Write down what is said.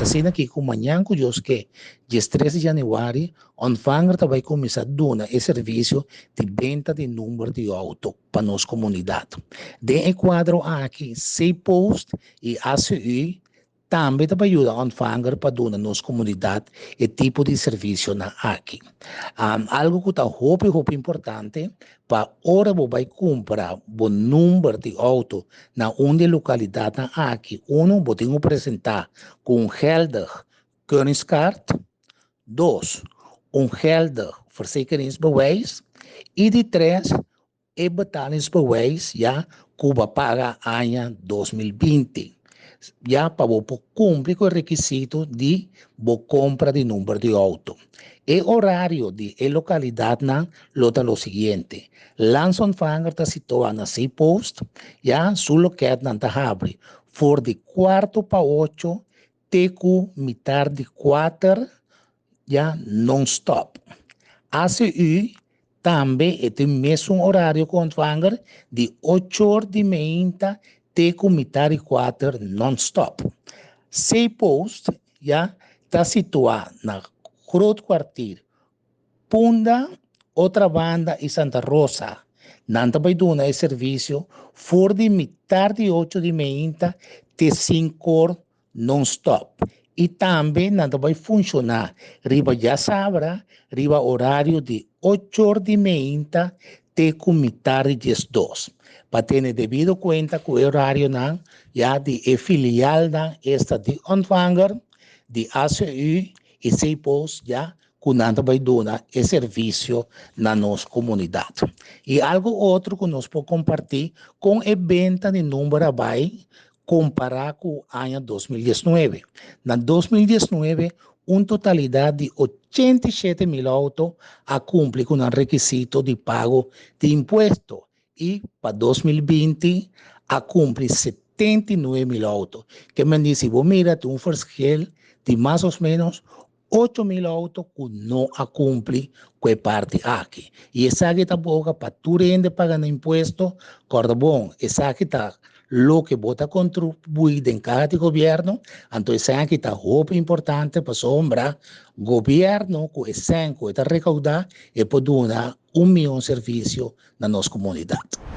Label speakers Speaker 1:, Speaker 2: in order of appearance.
Speaker 1: Assim aqui, com manhã, que dia 13 de janeiro, Ontvanger vai começar a dar esse serviço de venda de número de auto para nossa comunidade. De quadro aqui, se post e ACU, também vai ajudar a Ontvanger para dar nossa comunidade esse tipo de serviço na aqui. Algo que está muito importante, para hora você vai comprar o número de auto na onde localidade aqui, você tem que apresentar com geldig kenniskaart, 2, geldig verzekeringsbewijs, e de 3, e betalingsbewijs, ja, que você paga ano 2020. Já para você cumprir com o requisito de compra de número de auto. O horário de localidade é o seguinte: Lanson Fanger está situado na post, já solo que está abre for de 4 para 8, teco mitad de 4, já non-stop. ACU também tem o mesmo horário com Ontvanger de 8h30 teco mitad de 4 non-stop. Se post já está situado na Groot Kwartier, Punda, outra banda e Santa Rosa. Nanta vai dar esse serviço for de mitad de 8h30 até 5h non-stop. E também nanta vai funcionar riba já sabra, riba horário de 8h30 até com mitad de 2. Para ter devido conta que o horário já de filial esta de Ontvanger, de ACU e CEPOS já que nós vai dar esse serviço na nossa comunidade. E algo outro que nós podemos compartilhar com a venda de número vai comparar com o ano 2019. Na 2019, uma totalidade de 87.000 autos a cumprir com o requisito de pago de imposto. E para 2020, a cumprir 79.000 autos. Que me diz, vou mirar um verschil de mais ou menos 8.000 autos que não a cumpre com a parte aqui. E essa aqui está boa para tu rende pagando imposto, corda bom, essa aqui está lo que bota contribuir em cada governo, então essa aqui está muito importante para sombra governo que essa que está recaudar e pode dar 1 milhão de serviços na nossa comunidade.